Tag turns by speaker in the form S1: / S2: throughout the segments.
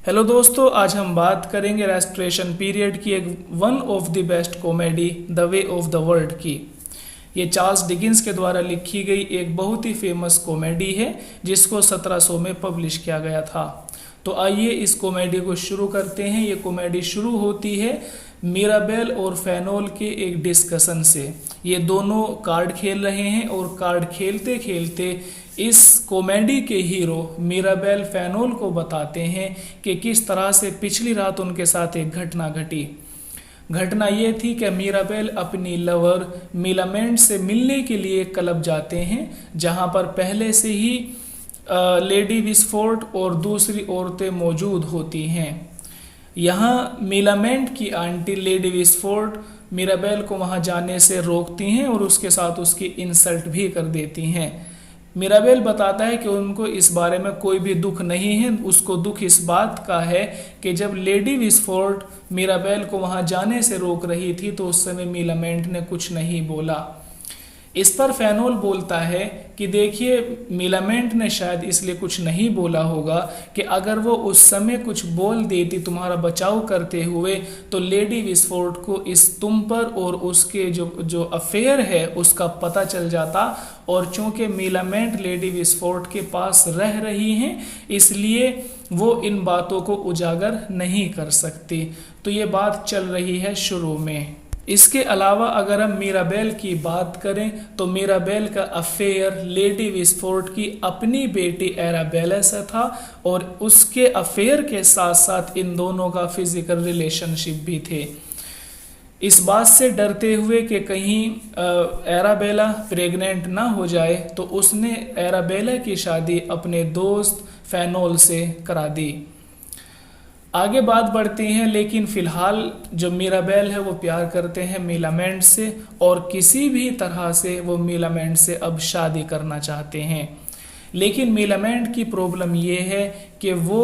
S1: Hello दोस्तों, आज हम बात करेंगे रेस्टोरेशन पीरियड की एक one of the best comedy the way of the world की। ये चार्ल्स डिकिंस के द्वारा लिखी गई एक बहुत ही फेमस कॉमेडी है जिसको 1700 में पब्लिश किया गया था। तो आइए इस कॉमेडी को शुरू करते हैं। ये कॉमेडी शुरू होती है मिराबेल और फेनोल के एक डिस्कशन से। ये दोनों कार्ड खेल रहे हैं और कार्ड खेलते खेलते इस कॉमेडी के हीरो मिराबेल फेनोल को बताते हैं कि किस तरह से पिछली रात उनके साथ एक घटना घटी। घटना ये थी कि मिराबेल अपनी लवर मिलामेंट से मिलने के लिए क्लब जाते हैं, जहां पर पहले से ही लेडी विस्फोर्ड और दूसरी औरतें मौजूद होती हैं। यहाँ मिलामेंट की आंटी लेडी विस्फोर्ड मिराबेल को वहां जाने से रोकती हैं और उसके साथ उसकी इंसल्ट भी कर देती हैं। मिराबेल बताता है कि उनको इस बारे में कोई भी दुख नहीं है। उसको दुख इस बात का है कि जब लेडी विस्फोर्ड मिराबेल को वहां जाने से रोक रही थी तो उस समय मिलामेंट ने कुछ नहीं बोला। इस पर फेनोल बोलता है कि देखिए, मिलामेंट ने शायद इसलिए कुछ नहीं बोला होगा कि अगर वो उस समय कुछ बोल देती तुम्हारा बचाव करते हुए तो लेडी विस्फोर्ड को इस तुम पर और उसके जो अफेयर है उसका पता चल जाता। और चूंकि मिलामेंट लेडी विस्फोर्ड के पास रह रही हैं इसलिए वो इन बातों को उजागर नहीं कर सकती। तो ये बात चल रही है शुरू में। इसके अलावा अगर हम मिराबेल की बात करें तो मिराबेल का अफेयर लेडी विस्फोर्ड की अपनी बेटी एराबेला से था और उसके अफेयर के साथ साथ इन दोनों का फिजिकल रिलेशनशिप भी थे। इस बात से डरते हुए कि कहीं एराबेला प्रेग्नेंट ना हो जाए तो उसने एराबेला की शादी अपने दोस्त फेनोल से करा दी। आगे बात बढ़ती है, लेकिन फिलहाल जो मिराबेल है वो प्यार करते हैं मिलामेंट से और किसी भी तरह से वो मिलामेंट से अब शादी करना चाहते हैं। लेकिन मिलामेंट की प्रॉब्लम ये है कि वो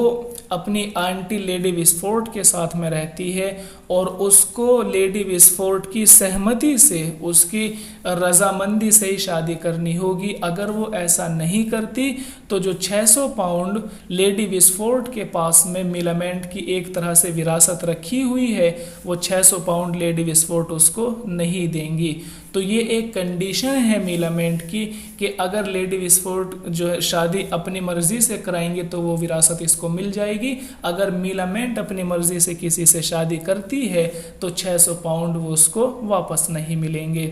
S1: अपनी आंटी लेडी विस्फोर्ड के साथ में रहती है और उसको लेडी विस्फोर्ड की सहमति से, उसकी रजामंदी से ही शादी करनी होगी। अगर वो ऐसा नहीं करती तो जो 600 पाउंड लेडी विस्फोर्ड के पास में मिलामेंट की एक तरह से विरासत रखी हुई है वो 600 पाउंड लेडी विस्फोर्ड उसको नहीं देंगी। तो ये एक कंडीशन है मिलामेंट की कि अगर लेडी विस्फोर्ड जो शादी अपनी मर्जी से कराएंगे तो वो विरासत इसको मिल जाएगी। अगर मिलामेंट अपनी मर्जी से किसी से शादी करती है तो 600 पाउंड वो उसको वापस नहीं मिलेंगे।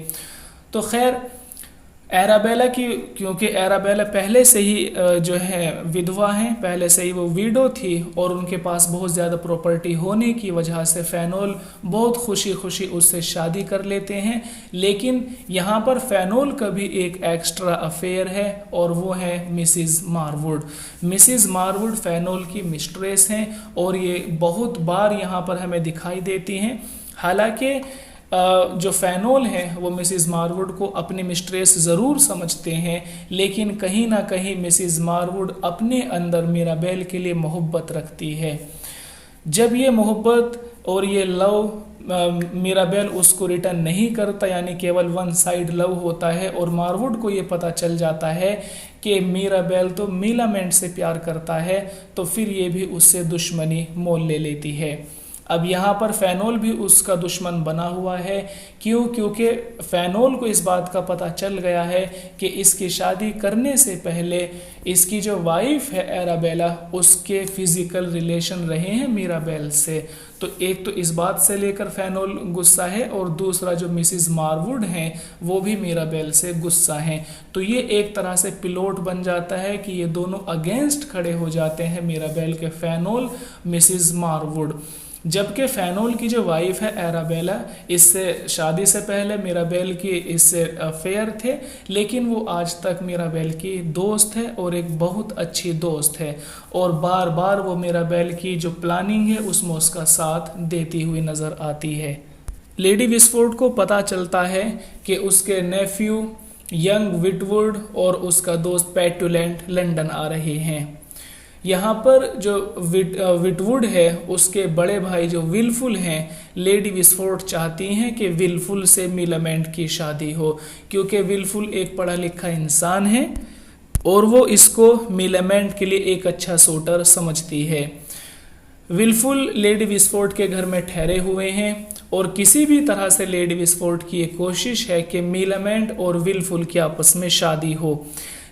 S1: तो खैर एराबेला की, क्योंकि एराबेला पहले से ही जो है विधवा हैं, पहले से ही वो वीडो थी और उनके पास बहुत ज़्यादा प्रॉपर्टी होने की वजह से फेनोल बहुत खुशी खुशी उससे शादी कर लेते हैं। लेकिन यहाँ पर फेनोल का भी एक एक्स्ट्रा अफेयर है और वो है मिसिज मारवुड। मिसिज मारवुड फेनोल की मिस्ट्रेस हैं और ये बहुत बार यहाँ पर हमें दिखाई देती हैं। हालांकि जो फेनोल हैं वो मिसिज मारवुड को अपनी मिस्ट्रेस ज़रूर समझते हैं, लेकिन कहीं ना कहीं मिसिज मारवुड अपने अंदर मिराबेल के लिए मोहब्बत रखती है। जब ये मोहब्बत और ये लव मिराबेल उसको रिटर्न नहीं करता, यानी केवल वन साइड लव होता है और मारवुड को ये पता चल जाता है कि मिराबेल तो मिलामेंट से प्यार करता है, तो फिर ये भी उससे दुश्मनी मोल ले लेती है। अब यहाँ पर फेनोल भी उसका दुश्मन बना हुआ है। क्योंकि फेनोल को इस बात का पता चल गया है कि इसकी शादी करने से पहले इसकी जो वाइफ है एराबेला उसके फिजिकल रिलेशन रहे हैं मिराबेल से। तो एक तो इस बात से लेकर फेनोल गुस्सा है और दूसरा जो मिसिज मारवुड हैं वो भी मिराबेल से गुस्सा हैं। तो ये एक तरह से पिलोट बन जाता है कि ये दोनों अगेंस्ट खड़े हो जाते हैं मिराबेल के, फेनोल मिसिज मारवुड। जबकि फेनोल की जो वाइफ है एराबेला, इससे शादी से पहले मिराबेल की इससे अफेयर थे, लेकिन वो आज तक मिराबेल की दोस्त है और एक बहुत अच्छी दोस्त है और बार बार वो मिराबेल की जो प्लानिंग है उसमें उसका साथ देती हुई नज़र आती है। लेडी विस्फोर्ड को पता चलता है कि उसके नेफ्यू यंग विटवुड और उसका दोस्त पेटुलेंट लंदन आ रहे हैं। यहाँ पर जो विटवुड है उसके बड़े भाई जो विलफुल हैं, लेडी विस्फोर्ड चाहती हैं कि विलफुल से मिलामेंट की शादी हो, क्योंकि विलफुल एक पढ़ा लिखा इंसान है और वो इसको मिलामेंट के लिए एक अच्छा सूटर समझती है। विल्फुल लेडी विस्फोट के घर में ठहरे हुए हैं और किसी भी तरह से लेडी विस्फोट की एक कोशिश है कि मिलामेंट और विल्फुल की आपस में शादी हो।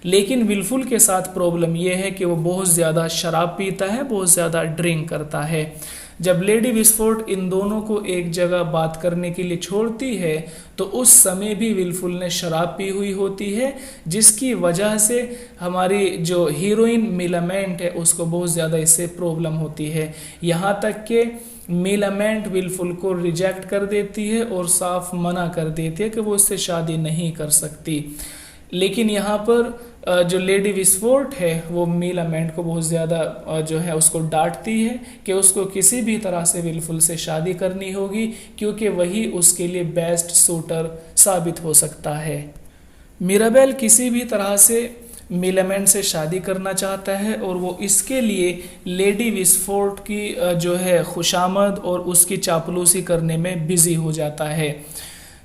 S1: लेकिन विल्फुल के साथ प्रॉब्लम यह है कि वो बहुत ज़्यादा शराब पीता है, बहुत ज़्यादा ड्रिंक करता है। जब लेडी विस्फोट इन दोनों को एक जगह बात करने के लिए छोड़ती है तो उस समय भी विल्फुल ने शराब पी हुई होती है, जिसकी वजह से हमारी जो हीरोइन मिलामेंट है उसको बहुत ज़्यादा इससे प्रॉब्लम होती है। यहाँ तक कि मिलामेंट विल्फुल को रिजेक्ट कर देती है और साफ मना कर देती है कि वो उससे शादी नहीं कर सकती। लेकिन यहाँ पर जो लेडी विस्फोट है वो मिलामेंट को बहुत ज़्यादा जो है उसको डांटती है कि उसको किसी भी तरह से विल्फुल से शादी करनी होगी, क्योंकि वही उसके लिए बेस्ट सूटर साबित हो सकता है। मिराबेल किसी भी तरह से मिलामेंट से शादी करना चाहता है और वो इसके लिए लेडी विस्फोट की जो है खुशामद और उसकी चापलूसी करने में बिजी हो जाता है।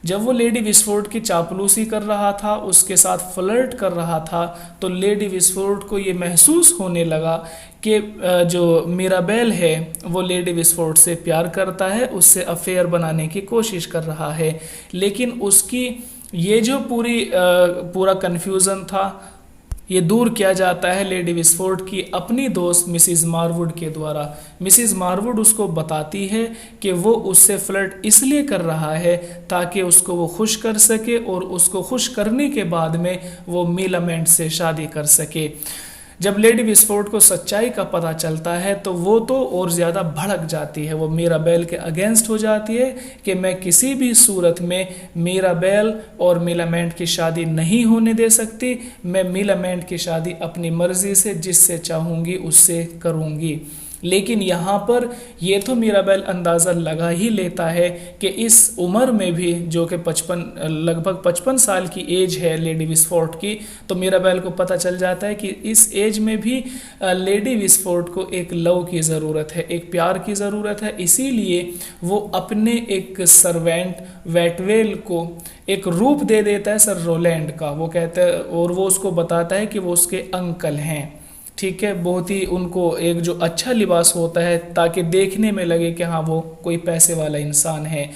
S1: जब वो लेडी विस्फोट की चापलूसी कर रहा था, उसके साथ फ्लर्ट कर रहा था, तो लेडी विस्फोट को ये महसूस होने लगा कि जो मिराबेल है वो लेडी विस्फोट से प्यार करता है, उससे अफेयर बनाने की कोशिश कर रहा है। लेकिन उसकी ये जो पूरा कन्फ्यूज़न था ये दूर किया जाता है लेडी विस्फोट की अपनी दोस्त मिसिज मारवुड के द्वारा। मिसिज मारवुड उसको बताती है कि वो उससे फ्लर्ट इसलिए कर रहा है ताकि उसको वो खुश कर सके और उसको खुश करने के बाद में वो मिलामेंट से शादी कर सके। जब लेडी विस्फोट को सच्चाई का पता चलता है तो वो तो और ज़्यादा भड़क जाती है, वो मिराबेल के अगेंस्ट हो जाती है कि मैं किसी भी सूरत में मिराबेल और मिलामेंट की शादी नहीं होने दे सकती, मैं मिलामेंट की शादी अपनी मर्ज़ी से जिससे चाहूँगी उससे करूँगी। लेकिन यहाँ पर ये तो मिराबेल अंदाज़ा लगा ही लेता है कि इस उम्र में भी, जो कि लगभग 55 साल की एज है लेडी विस्फोट की, तो मिराबेल को पता चल जाता है कि इस एज में भी लेडी विस्फोट को एक लव की ज़रूरत है, एक प्यार की ज़रूरत है। इसीलिए वो अपने एक सर्वेंट वेटवेल को एक रूप दे देता है सर रोलैंड का, वो कहता है और वो उसको बताता है कि वो उसके अंकल हैं। ठीक है, बहुत ही उनको एक जो अच्छा लिबास होता है ताकि देखने में लगे कि हाँ वो कोई पैसे वाला इंसान है।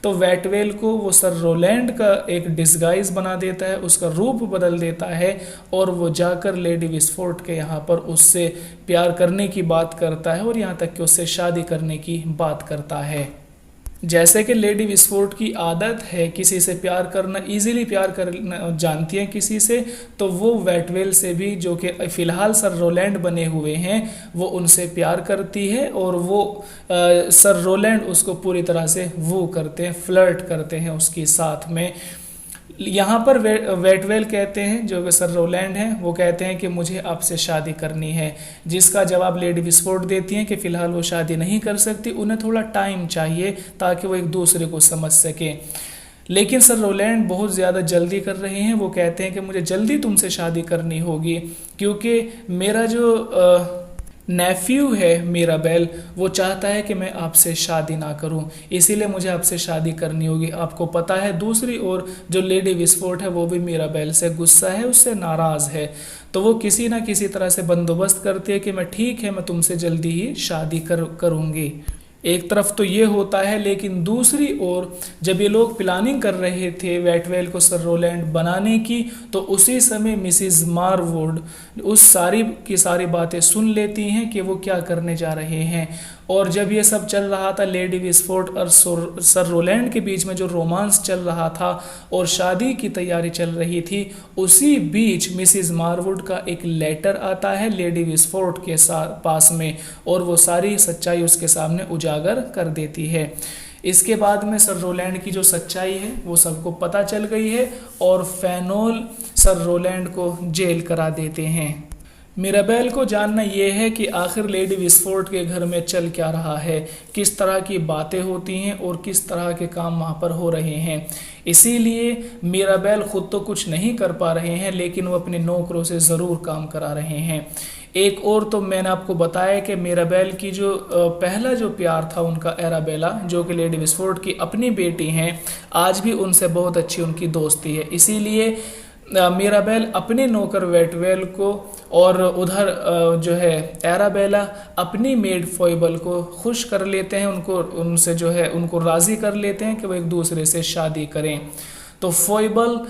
S1: तो वेटवेल को वो सर रोलैंड का एक डिस्गाइज बना देता है, उसका रूप बदल देता है और वो जाकर लेडी विस्फोट के यहाँ पर उससे प्यार करने की बात करता है और यहाँ तक कि उससे शादी करने की बात करता है। जैसे कि लेडी विस्फोट की आदत है किसी से प्यार करना, इजीली प्यार करना जानती है किसी से, तो वो वेटवेल से भी, जो कि फ़िलहाल सर रोलैंड बने हुए हैं, वो उनसे प्यार करती है और वो सर रोलैंड उसको पूरी तरह से वो करते हैं, फ्लर्ट करते हैं उसके साथ में। यहाँ पर वेटवेल कहते हैं, जो कि सर रोलैंड हैं, वो कहते हैं कि मुझे आपसे शादी करनी है, जिसका जवाब लेडी विस्फोट देती हैं कि फ़िलहाल वो शादी नहीं कर सकती, उन्हें थोड़ा टाइम चाहिए ताकि वो एक दूसरे को समझ सकें। लेकिन सर रोलैंड बहुत ज़्यादा जल्दी कर रहे हैं, वो कहते हैं कि मुझे जल्दी तुमसे शादी करनी होगी क्योंकि मेरा जो नेफ्यू है मिराबेल, वो चाहता है कि मैं आपसे शादी ना करूं, इसीलिए मुझे आपसे शादी करनी होगी। आपको पता है दूसरी ओर जो लेडी विस्फोट है वो भी मिराबेल से गुस्सा है, उससे नाराज़ है, तो वो किसी ना किसी तरह से बंदोबस्त करती है कि मैं ठीक है, मैं तुमसे जल्दी ही शादी करूँगी। एक तरफ तो ये होता है, लेकिन दूसरी ओर जब ये लोग प्लानिंग कर रहे थे वेटवेल को सर रोलैंड बनाने की, तो उसी समय मिसिज मारवुड उस सारी की सारी बातें सुन लेती हैं कि वो क्या करने जा रहे हैं। और जब ये सब चल रहा था, लेडी विस्फोट और सर रोलैंड के बीच में जो रोमांस चल रहा था और शादी की तैयारी चल रही थी, उसी बीच मिसिज मारवुड का एक लेटर आता है लेडी विस्फोट के पास में और वो सारी सच्चाई उसके सामने उजागर कर देती है। इसके बाद में सर रोलैंड की जो सच्चाई है वो सबको पता चल गई है और फेनोल सर रोलैंड को जेल करा देते हैं। मिराबेल को जानना यह है कि आखिर लेडी विस्फोट के घर में चल क्या रहा है, किस तरह की बातें होती हैं और किस तरह के काम वहाँ पर हो रहे हैं। इसीलिए मिराबेल खुद तो कुछ नहीं कर पा रहे हैं, लेकिन वो अपने नौकरों से ज़रूर काम करा रहे हैं। एक और तो मैंने आपको बताया कि मिराबेल की जो पहला जो प्यार था उनका, एराबेला, जो कि लेडी विस्फोट की अपनी बेटी हैं, आज भी उनसे बहुत अच्छी उनकी दोस्ती है। इसीलिए मिराबेल अपने नौकर वेटवेल को और उधर जो है एराबेला अपनी मेड फोइबल को खुश कर लेते हैं, उनसे जो है उनको राज़ी कर लेते हैं कि वो एक दूसरे से शादी करें। तो फोइबल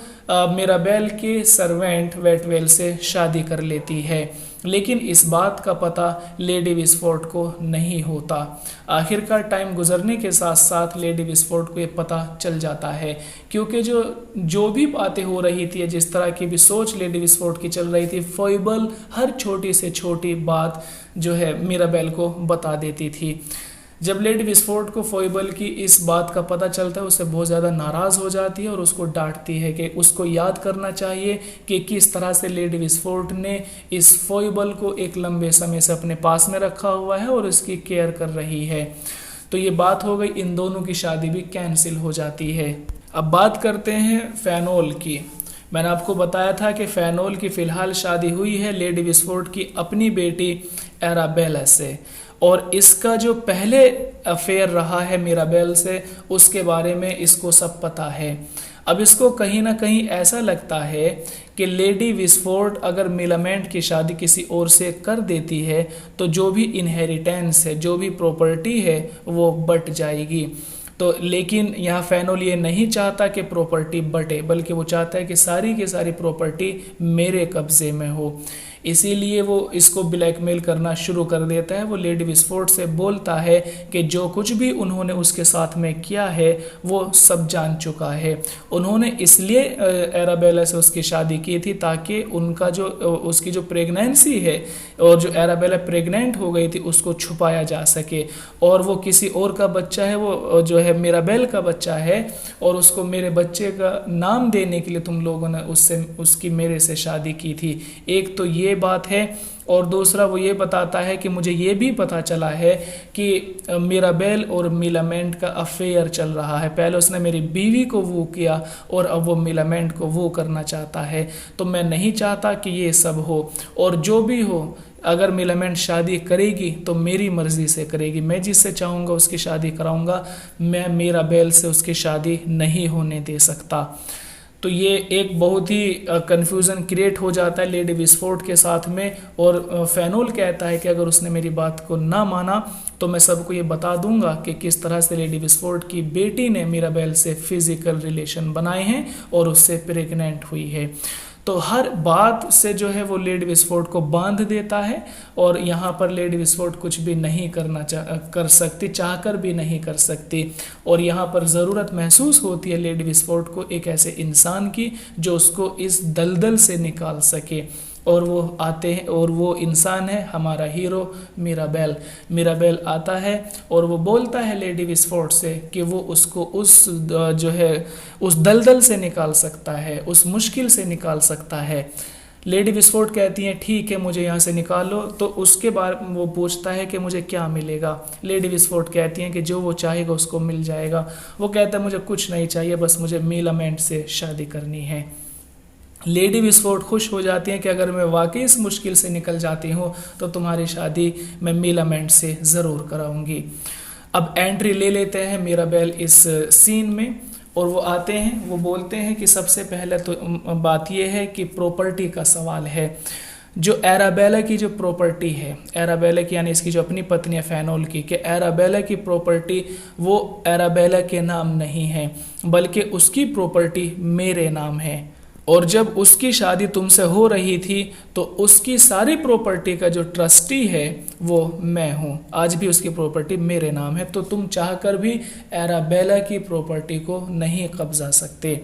S1: मिराबेल के सर्वेंट वेटवेल से शादी कर लेती है, लेकिन इस बात का पता लेडी विस्फोर्ड को नहीं होता। आखिरकार टाइम गुजरने के साथ साथ लेडी विस्फोर्ड को ये पता चल जाता है, क्योंकि जो भी बातें हो रही थी, जिस तरह की भी सोच लेडी विस्फोर्ड की चल रही थी, फोइबल हर छोटी से छोटी बात जो है मिराबेल को बता देती थी। जब लेडी विस्फोर्ड को फोइबल की इस बात का पता चलता है, उससे बहुत ज़्यादा नाराज़ हो जाती है और उसको डांटती है कि उसको याद करना चाहिए कि किस तरह से लेडी विस्फोर्ड ने इस फोइबल को एक लंबे समय से अपने पास में रखा हुआ है और उसकी केयर कर रही है। तो ये बात हो गई, इन दोनों की शादी भी कैंसिल हो जाती है। अब बात करते हैं फेनोल की। मैंने आपको बताया था कि फेनोल की फ़िलहाल शादी हुई है लेडी विस्फोर्ड की अपनी बेटी एराबेला से, और इसका जो पहले अफेयर रहा है मिराबेल से, उसके बारे में इसको सब पता है। अब इसको कहीं ना कहीं ऐसा लगता है कि लेडी विस्फोर्ड अगर मिलामेंट की शादी किसी और से कर देती है तो जो भी इनहेरिटेंस है, जो भी प्रॉपर्टी है, वो बट जाएगी। तो लेकिन यहाँ फेनोल ये नहीं चाहता कि प्रॉपर्टी बटे, बल्कि वो चाहता है कि सारी की सारी प्रॉपर्टी मेरे कब्जे में हो। इसीलिए वो इसको ब्लैकमेल करना शुरू कर देता है। वो लेडी विस्फोर्ड से बोलता है कि जो कुछ भी उन्होंने उसके साथ में किया है वो सब जान चुका है। उन्होंने इसलिए एराबेला से उसकी शादी की थी ताकि उनका जो उसकी जो प्रेगनेंसी है और जो एराबेला प्रेग्नेंट हो गई थी उसको छुपाया जा सके, और वो किसी और का बच्चा है, वो जो है मिराबेल का बच्चा है, और उसको मेरे बच्चे का नाम देने के लिए तुम लोगों ने उसकी मेरे से शादी की थी। एक तो ये बात है, और दूसरा वो ये बताता है कि मुझे ये भी पता चला है कि मिराबेल और मिलामेंट का अफेयर चल रहा है। पहले उसने मेरी बीवी को वो किया और अब वो मिलामेंट को वो करना चाहता है। तो मैं नहीं चाहता कि ये सब हो, और जो भी हो, अगर मिलामेंट शादी करेगी तो मेरी मर्ज़ी से करेगी, मैं जिससे चाहूँगा उसकी शादी कराऊँगा, मैं मिराबेल से उसकी शादी नहीं होने दे सकता। तो ये एक बहुत ही कन्फ्यूज़न क्रिएट हो जाता है लेडी विस्फोर्ड के साथ में, और फेनोल कहता है कि अगर उसने मेरी बात को ना माना तो मैं सबको ये बता दूंगा कि किस तरह से लेडी विस्फोर्ड की बेटी ने मिराबेल से फिजिकल रिलेशन बनाए हैं और उससे प्रेग्नेंट हुई है। तो हर बात से जो है वो लेडी विस्फोर्ड को बांध देता है, और यहाँ पर लेडी विस्फोर्ड कुछ भी नहीं कर सकती, चाहकर भी नहीं कर सकती। और यहाँ पर ज़रूरत महसूस होती है लेडी विस्फोर्ड को एक ऐसे इंसान की जो उसको इस दलदल से निकाल सके, और वो आते हैं, और वो इंसान है हमारा हीरो मिराबेल। मिराबेल आता है और वो बोलता है लेडी विस्फोर्ड से कि वो उसको उस जो है उस दलदल से निकाल सकता है, उस मुश्किल से निकाल सकता है। लेडी विस्फोर्ड कहती हैं ठीक है मुझे यहाँ से निकालो। तो उसके बाद वो पूछता है कि मुझे क्या मिलेगा। लेडी विस्फोर्ड कहती हैं कि जो वो चाहेगा उसको मिल जाएगा। वो कहता है मुझे कुछ नहीं चाहिए, बस मुझे मिलामेंट से शादी करनी है। लेडी विस्फोर्ड खुश हो जाती हैं कि अगर मैं वाकई इस मुश्किल से निकल जाती हूँ तो तुम्हारी शादी मैं मिलामेंट से ज़रूर कराऊंगी। अब एंट्री ले लेते हैं मिराबेल इस सीन में, और वो आते हैं, वो बोलते हैं कि सबसे पहले तो बात ये है कि प्रॉपर्टी का सवाल है। जो एराबेला की जो प्रॉपर्टी है, एराबेला की यानी इसकी जो अपनी पत्नी है फेनोल की, कि एराबेला की प्रॉपर्टी वो एराबेला के नाम नहीं है, बल्कि उसकी प्रॉपर्टी मेरे नाम है। और जब उसकी शादी तुमसे हो रही थी तो उसकी सारी प्रॉपर्टी का जो ट्रस्टी है वो मैं हूँ। आज भी उसकी प्रॉपर्टी मेरे नाम है, तो तुम चाहकर भी एराबेला की प्रॉपर्टी को नहीं कब्जा सकते।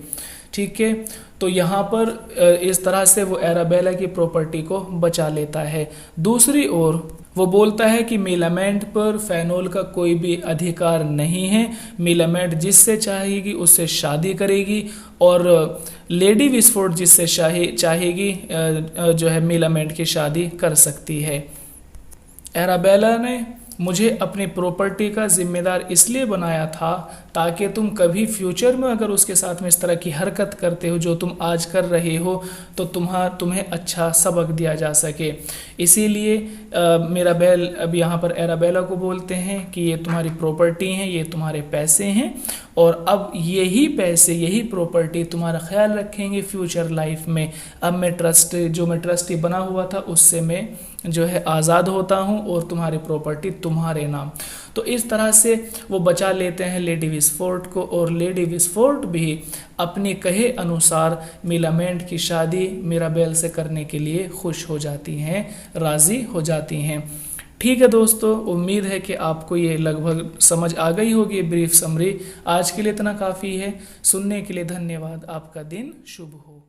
S1: ठीक है, तो यहाँ पर इस तरह से वो एराबेला की प्रॉपर्टी को बचा लेता है। दूसरी ओर वो बोलता है कि मिलामेंट पर फेनोल का कोई भी अधिकार नहीं है। मिलामेंट जिससे चाहेगी उससे शादी करेगी, और लेडी विस्फोर्ड जिससे चाहेगी जो है मिलामेंट की शादी कर सकती है। एराबेला ने मुझे अपनी प्रॉपर्टी का जिम्मेदार इसलिए बनाया था ताकि तुम कभी फ्यूचर में अगर उसके साथ में इस तरह की हरकत करते हो जो तुम आज कर रहे हो तो तुम्हें अच्छा सबक दिया जा सके। इसीलिए मिराबेल अब यहाँ पर एराबेला को बोलते हैं कि ये तुम्हारी प्रॉपर्टी हैं, ये तुम्हारे पैसे हैं, और अब यही पैसे यही प्रॉपर्टी तुम्हारा ख्याल रखेंगे फ्यूचर लाइफ में। अब मैं ट्रस्टी बना हुआ था उससे मैं जो है आज़ाद होता हूँ और तुम्हारी प्रॉपर्टी तुम्हारे नाम। तो इस तरह से वो बचा लेते हैं लेडी विस्फोर्ड को, और लेडी विस्फोर्ड भी अपनी कहे अनुसार मिलामेंट की शादी मिराबेल से करने के लिए खुश हो जाती हैं, राज़ी हो जाती हैं। ठीक है दोस्तों, उम्मीद है कि आपको ये लगभग समझ आ गई होगी ब्रीफ समरी। आज के लिए इतना काफ़ी है। सुनने के लिए धन्यवाद। आपका दिन शुभ हो।